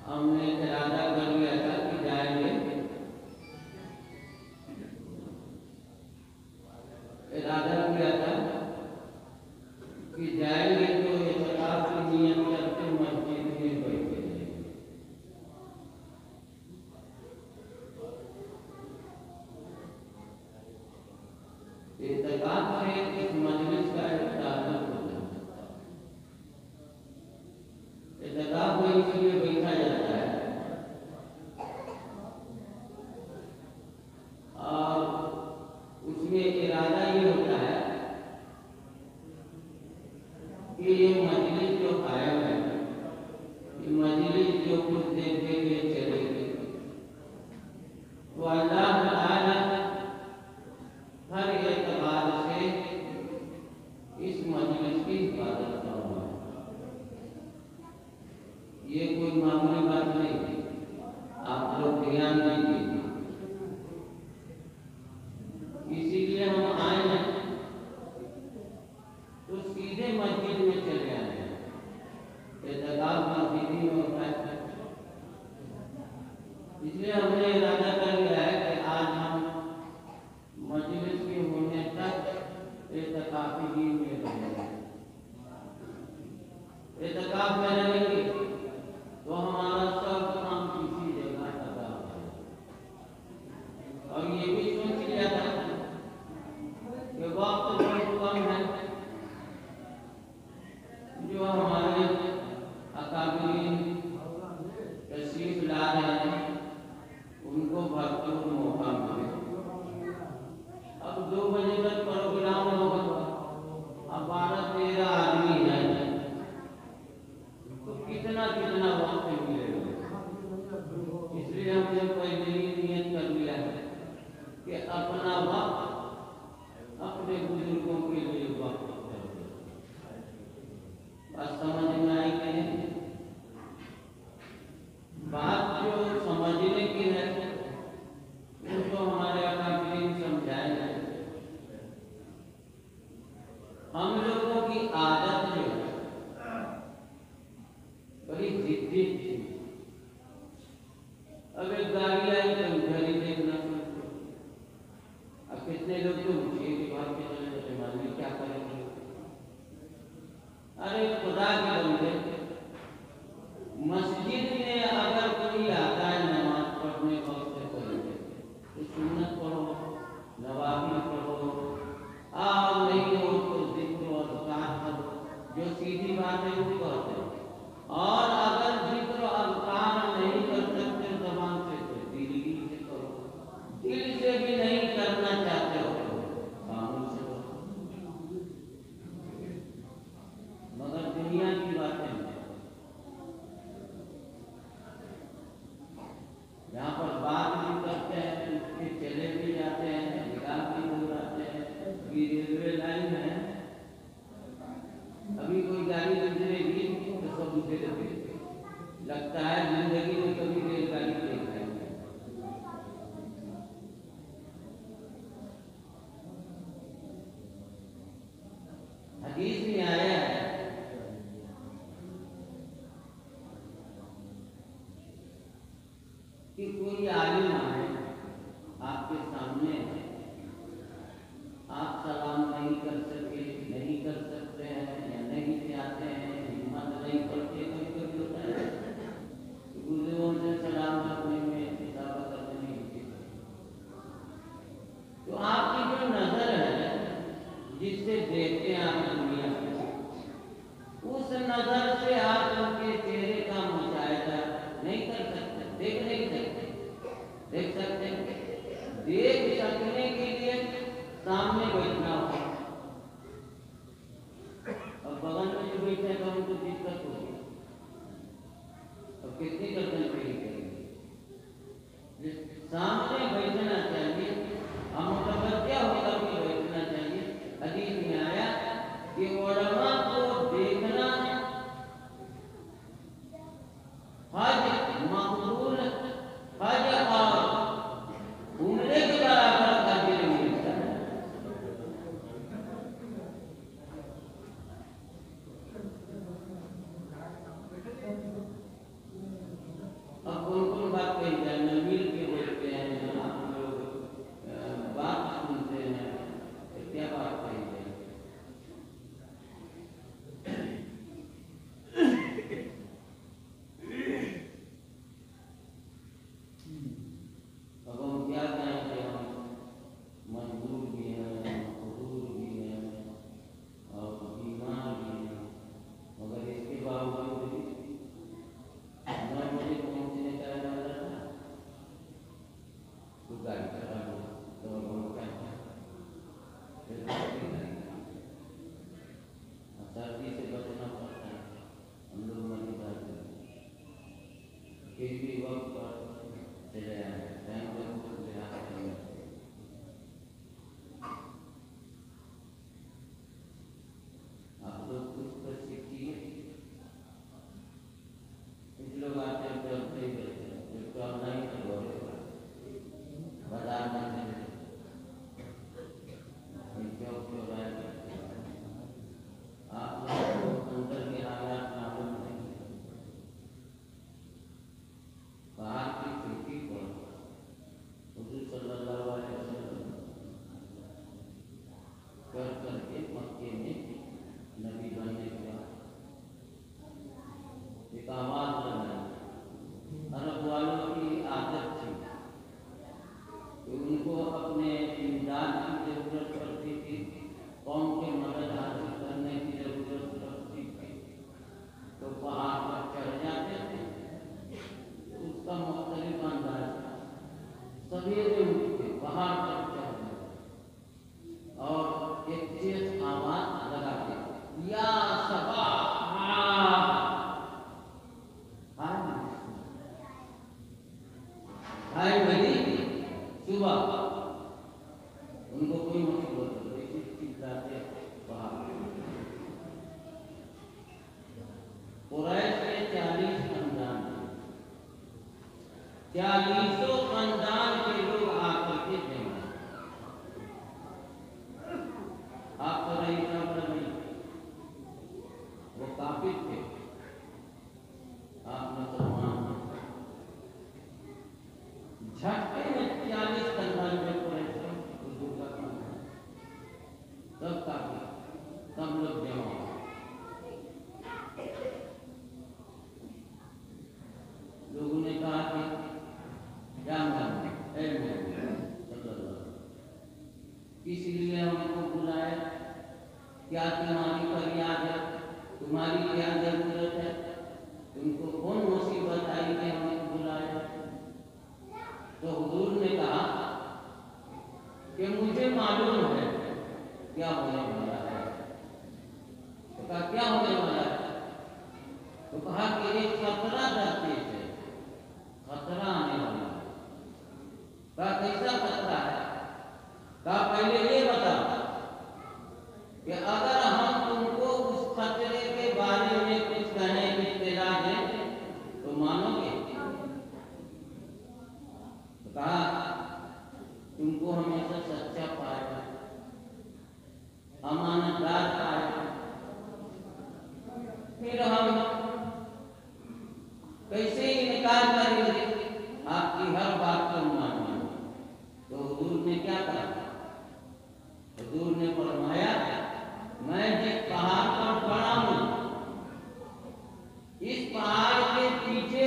ہم نے ارادہ کر لیا تھا کہ جائیں گے، ارادہ کیا تھا کہ جائیں گے تو اعتکاف کی نیت کرتے مسجد میں بیٹھے رہیں گے۔ اعتکاف سے اس مجلس کا ایک تعلق ہوتا ہے۔ اعتکاف میں اس لیے بیٹھا جاتا ہے اور اس میں ارادہ یہ ہوتا ہے کہ یہ مجلس جو قائم ہے، یہ مجلس جو کچھ دیر کے لیے چلے گی، تو اللہ تعالیٰ ہر اعتبار سے اس مجلس کی حفاظت کرنا ہے۔ یہ کوئی معمولی بات نہیں ہے، آپ لوگ دھیان دیجیے۔ اسی لیے ہم آئے ہیں تو سیدھے مسجد میں چلے آئے ہیں۔ اعتکاف مسجد میں ہوتا ہے، اس لیے ہم نے ارادہ کر لیا ہے کہ آج ہم مجلس کے ہونے تک اعتکافی ہی میں رہیں گے۔ اعتکاف میں رہیں گے تو ہمارا سب کام کسی جگہ ادا ہے۔ اور یہ بھی سوچ لیا تھا کہ وقت بہت کم ہے، جو ہمارے اکابرین تشریف لا رہے ہیں ان کو بھرپور موقع ملے۔ اب 2 بجے تک پروگرام ہوگا، اب 12-13 آدمی ہیں تو کتنا وقت ملے گا؟ اس لیے ہم نے پہلے ہی نیت کر لیا ہے کہ اپنا وقت اپنے بزرگوں کے لیے وقت کر دیں۔ بات سمجھ میں آئی کہ نہیں؟ بات جو سمجھنے کی ہے ان کو ہمارے اکابرین سمجھائیں گے۔ ہم لوگوں کی عادت جو ہے بڑی ضدی تھی۔ اب ایک گاڑی آئی تو ادھر ہی دیکھنا، اب کتنے لوگ تو مجھے کی بات کے چلے معلوم کیا کریں گے۔ ارے خدا کے بندے، مسجد میں اگر کوئی آتا ہے نماز پڑھنے وقت سے پہلے تو سنت پڑھو، نوافل پڑھو، نہیں ہو تو ذکر و اذکار کرو، جو سیدھی بات ہے وہ کہتے ہیں۔ اور اگر ذکر و اذکار نہیں کر سکتے زبان سے تو دل سے کرو، دل سے بھی نہیں کرنا چاہتے ہو تو کاموں سے کرو، مگر دنیا کی باتیں نہیں۔ یہاں پر بات بھی کرتے ہیں، اس کے چلے بھی جاتے ہیں، نگاہ بھی ہو جاتے ہیں۔ یہ ریلوے لائن ہے، ابھی کوئی گاڑی گزرے گی تو سب گزرے گے، لگتا ہے زندگی میں کبھی ریل گاڑی دیکھا ہے۔ حدیث میں آیا ہے کہ کوئی عالم آئے آپ کے سامنے، آپ سلام نہیں کر سکتے ہیں یا نہیں چاہتے ہیں، ہمت نہیں کرتے، کبھی کبھی ہوتا ہے بزرگوں سے سلام کرنے میں اشارہ کرنے میں ہوتی ہے، تو آپ کی جو نظر ہے جس سے دیکھتے ہیں آپ دنیا کو، اس نظر سے آپ ان کے چہرے کا مشاہدہ نہیں کر سکتے، دیکھ نہیں سکتے۔ دیکھ سکتے ہیں، دیکھ سکنے کے لیے سامنے بیٹھنا ہوگا، اور بغل میں جو بیٹھے گا ان کو دقت ہوگی، اور کتنی گردن پہ ہی کریں گے۔ سامنے بیٹھنا چاہیے، ہم متوجہ ہو کر کے بیٹھنا چاہیے۔ حدیث میں آیا کہ علماء کو دیکھنا حج مقبول، حج اور عمرے کے برابر اجر ملتا ہے۔ کسی وقت پر چلے آئے ٹائم کو لحاظ کرنے آپ لوگ کچھ تو سیکھیے. کچھ لوگ آتے ہیں تو ہی کرتے ہیں جو تو آپ نہیں کرو بازار میں آپ لوگ کو اندر کے حالات معلوم نہیں. باہر کی کھڑکی پر حضور صلی اللہ علیہ وسلم کر کر کے مکے میں نبی بننے کے بعد ایک آواز لگائی. عرب والوں کی عادت تھی کہ ان کو اپنے امداد کی ضرورت پڑتی تھی، قوم کی مدد حاصل کرنے کی ضرورت پڑتی تھی تو پہاڑ پر چڑھ جاتے تھے. اس کا مختلف انداز تھا. سویرے اٹھ کے پہاڑ پر چڑھ جاتے اور ایک تیز آواز لگاتے یا صباح ہائے بھائی صبح. ان کو کوئی مصیبت نہیں چلاتے باہر. قریش کے 40 خاندان 40 خاندان کے لوگ آ کر کے جمع. آپ تو نہیں سمجھ نہیں وہ کافر تھے، آپ مسلمان ہیں. جھٹکے میں 40 خاندان میں قریش حضور کا کام ہے. سب کافر سب لوگ جمع ہو. لوگوں نے کہا کہ کیا مانتے اے محمد صلی اللہ علیہ وسلم کس لیے ہم کو بلایا؟ کیا تمہاری فریاد ہے؟ تمہاری کیا ضرورت ہے؟ تم کو کون مصیبت آئی کہ ہم کو بلایا؟ تو حضور نے کہا کہ مجھے معلوم ہے کیا ہونے والا ہے. تو کہا کیا ہونے والا ہے؟ تو کہا کہ ایک خطرہ درپیش ہے، خطرہ آنے والا ہے. کہا کیسا خطرہ ہے؟ کہا پہلے یہ بتا کہ اگر ہم تم کو اس خطرے کے بارے میں کچھ کہنے کی اطلاع دیں تو مانو گے؟ تو کہا تم کو ہمیشہ سچا پائے گا، امانت دار پائے گا. پھر ہم کیسے انکار کریں گے آپ کی ہر بات کو ماننے. تو حضور نے کیا کہا؟ حضور نے فرمایا میں جس پہاڑ پر کھڑا ہوں اس پہاڑ کے پیچھے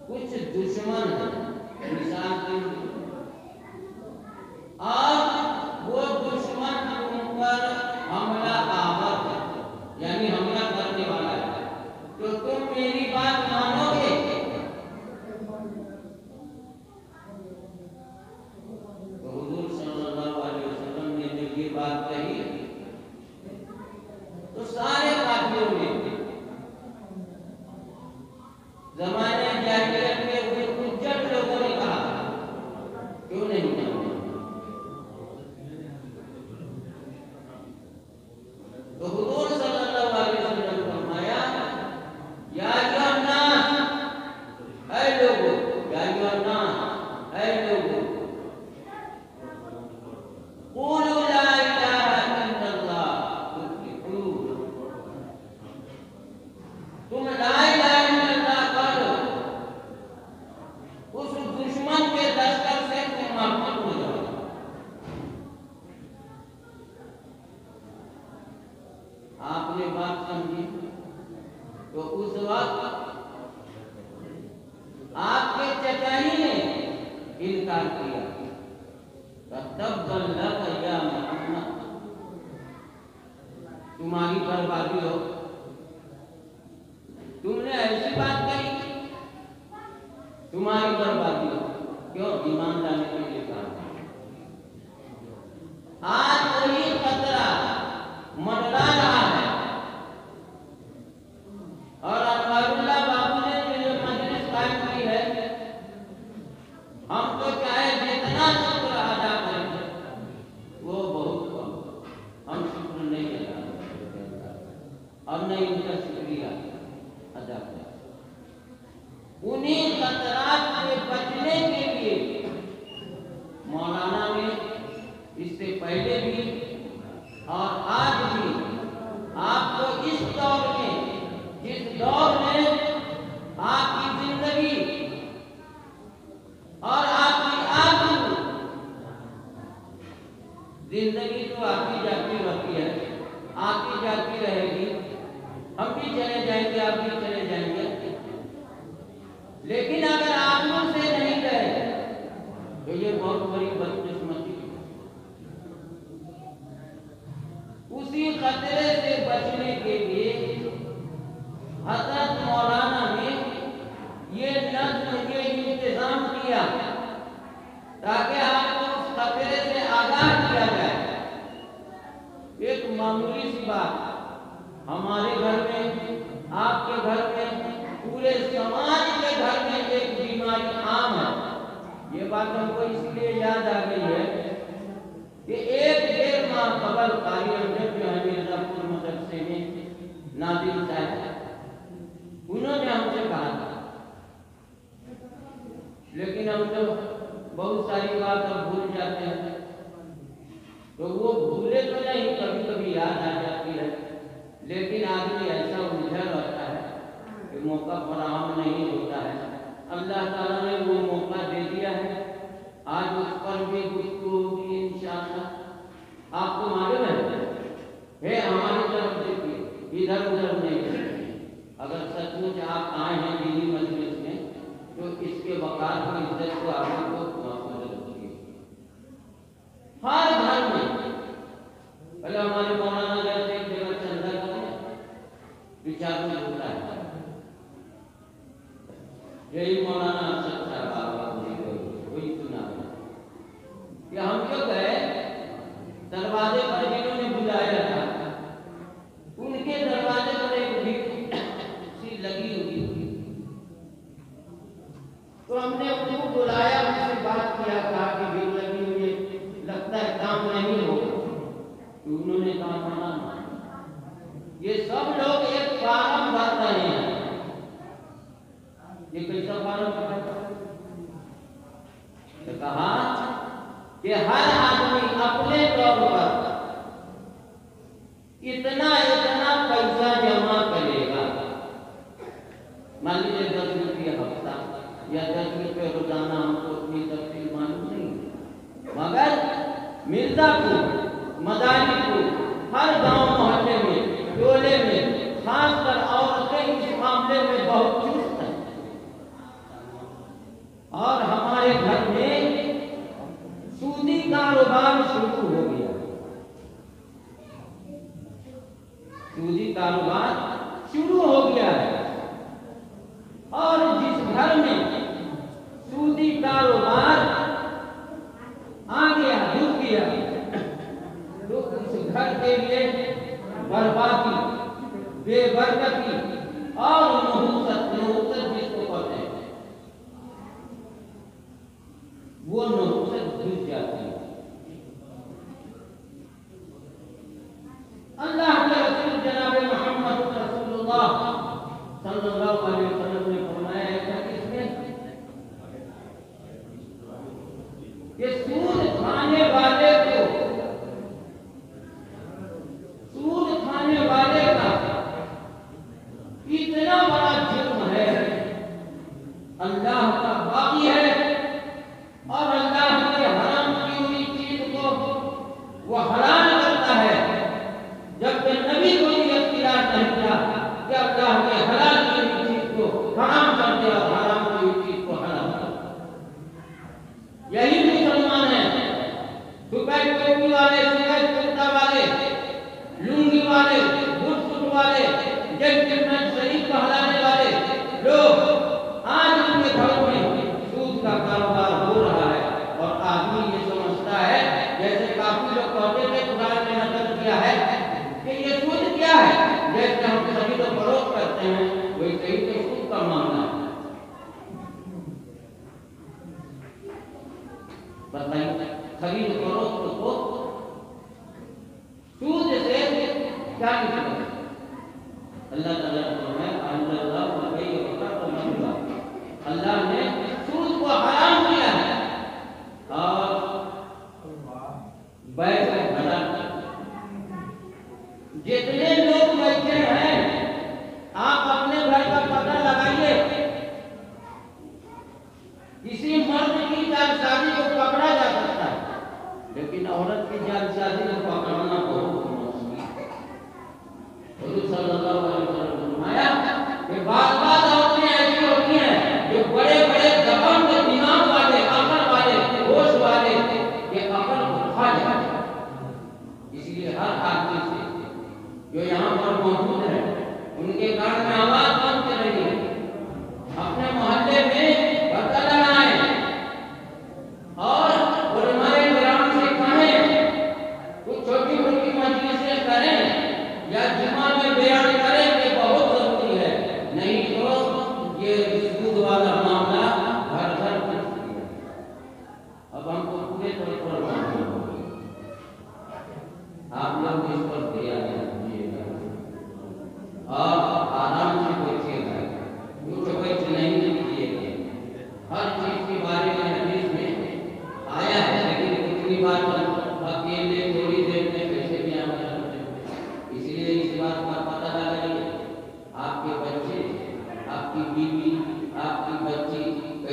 کچھ دشمن ہیں مثال کے اور وہ دشمن تم پر حملہ آور ہے یعنی حملہ کرنے والا ہے. تو تم میری بات مانو گے؟ تو حضور صلی اللہ علیہ وسلم نے جب یہ بات کہی تو سارے کافروں نے زمانے جاہلیت کے ہوئے کچھ لوگوں نے کہا کیوں نہیں مانتے؟ تو حضور صلی اللہ علیہ وسلم نے فرمایا یا ایھا الناس اے لوگوں، یا ایھا الناس اے لوگوں، قولوا لا الہ الا اللہ تفلحوا. تم لا الہ الا اللہ کرو، اس دشمن کے لشکر سے تم محفوظ ہو جاؤ. آپ نے بات سمجھی؟ تو اس وقت آپ کے چچا ہی نے انکار کیا. تب لک یا محمد تمہاری بربادی ہو. تم نے ایسی بات کہی تمہاری بربادی ہو. کیوں؟ ایمان لانے کے لیے کہا. آج وہی خطرہ منڈلا رہا ہے اور انوار اللہ بابو نے جو انہیں خطرات سے بچنے کے لیے مولانا نے اس سے پہلے بھی اور آج بھی آپ کو اس دور میں، جس دور میں آپ کی زندگی اور آپ کی آبرو، زندگی تو آتی جاتی رہتی ہے، آتی جاتی رہے گی، ہم بھی چلے جائیں گے، آپ بھی چلے جائیں گے، لیکن اگر آبرو سے نہیں گئے تو یہ بہت بڑی بدقسمتی ہے۔ اسی خطرے سے بچنے کے لیے حضرت مولانا نے یہ نظم، یہ انتظام کیا تاکہ آپ کو اس خطرے سے آگاہ کیا جائے۔ ایک معمولی سی بات ہمارے گھر میں، آپ کے گھر میں، پورے سماج کے گھر میں ایک بیماری عام ہے۔ یہ بات ہم کو اس لیے یاد آ گئی ہے کہ ایک 1.5 ماہ قبل قاری امجد جو ہے مرزا پور مدرسے میں نادر صاحب، انہوں نے ہم سے کہا تھا، لیکن ہم تو بہت ساری بات اب بھول جاتے ہیں، تو وہ بھولے تو نہیں، کبھی کبھی یاد آ جاتی ہے، لیکن آدمی ایسا الجھا رہتا ہے کہ موقع فراہم نہیں ہوتا ہے۔ اللہ تعالیٰ نے وہ موقع دے دیا ہے، آج اس پر بھی گفتگو ہوگی انشاءاللہ۔ آپ کو معلوم ہے ہماری طرف دیکھیے، ادھر ادھر نہیں، اگر سچ مچ آپ آئے ہیں دینی مجلس میں تو اس کے وقار کو، عزت کو، آپ کو محفوظ رکھیے۔ ہر گھر میں پہلے ہمارے مولانا جیسے ایک جگہ چندہ کرتے بچار میں ہوتا ہے، یہی مولانا ارشد صاحب آپ وہی سنا کہ ہم کیوں گئے دروازے پر، جنہوں نے بلایا تھا ان کے دروازے پر ایک بھیڑ سی لگی ہوئی تھی، تو ہم نے ان کو بلایا، ان سے بات کیا، کہا کہ بھیڑ لگی ہوئی ہے، لگتا ہے کام نہیں ہوگا، تو انہوں نے کہا مولانا یہ سب لوگ ایک فارم بھر رہے ہیں۔ یہ کیسا فارم ہے؟ تو کہا کہ ہر آدمی اپنے طور پر اتنا پیسہ جمع کرے گا، مان لیجیے 10 روپیہ ہفتہ یا 10 روپے روزانہ، ہم کو اتنی تفصیل معلوم نہیں، مگر مرزا کو، مداری کو، ہر گاؤں محلے میں، ٹولے میں، خاص کر عورتیں اس معاملے میں بہت چست ہیں، اور ہمارے گھر میں سودی کاروبار شروع ہو گیا، سودی کاروبار شروع ہو گیا ہے، اور جس گھر میں سودی کاروبار آ گیا، ڈوب گیا، تو اس گھر کے لیے بربادی، بے برکتی اور نحوست جس کو کہتے ہیں، وہ نحوست گھس جاتی ہے۔ اللہ کے رسول جناب محمد رسول اللہ صلی اللہ علیہ وسلم نے فرمایا ہے حدیث میں کہ سود کھانے والے کو، سود کھانے والے کا اتنا بڑا جرم ہے، اللہ کا باقی ہے، اور اللہ کے حرام کی ہوئی چیز کو وہ حلال کرتا ہے، جبکہ نبی کو یہ اختیار نہیں تھا کہ اللہ کے حلال کی ہوئی چیز کو حرام کر دے اور حرام کی ہوئی چیز کو حلال کر دے۔ یہی مسلمان ہیں، سفید ٹوپی والے، سفید کرتا والے، لنگی والے، بوٹ سوٹ والے، جنٹلمین شریف کہلانے والے لوگ آج ان کے گھروں میں سود کا کاروبار ہو رہا ہے، اور آدمی یہ سمجھتا ہے، جیسے کافی لوگ کہتے تھے قرآن نے نقل کیا ہے کہ یہ سود کیا ہے، جیسے ہم خرید و فروخت کرتے ہیں ویسے ہی تو سود کا معاملہ ہے۔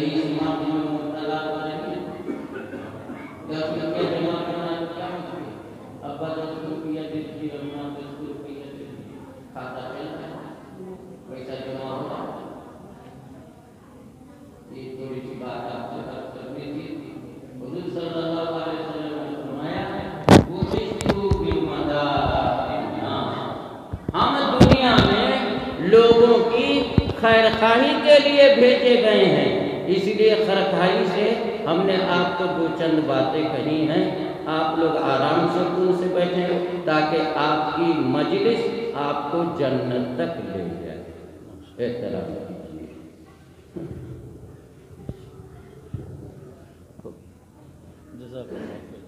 یہی سماج میں مبتلا تو نہیں 10 روپیہ جمع کرنا تو کیا مشکل ابا 10 روپیہ دیتی رمنا 10 روپیہ دیتی کھاتا چلتا ہے پیسہ جمع ہوتا یہ تھوڑی سی بات آپ سے بات کرنی تھی حضور صلی اللہ علیہ وسلم نے فرمایا ہم دنیا میں لوگوں کی خیر خواہی کے لیے بھیجے گئے ہیں اس لیے خیرخواہی سے ہم نے آپ کو دو چند باتیں کہی ہیں آپ لوگ آرام سکون سے بیٹھیں تاکہ آپ کی مجلس آپ کو جنت تک لے جائے احترام کیجیے جزاک اللہ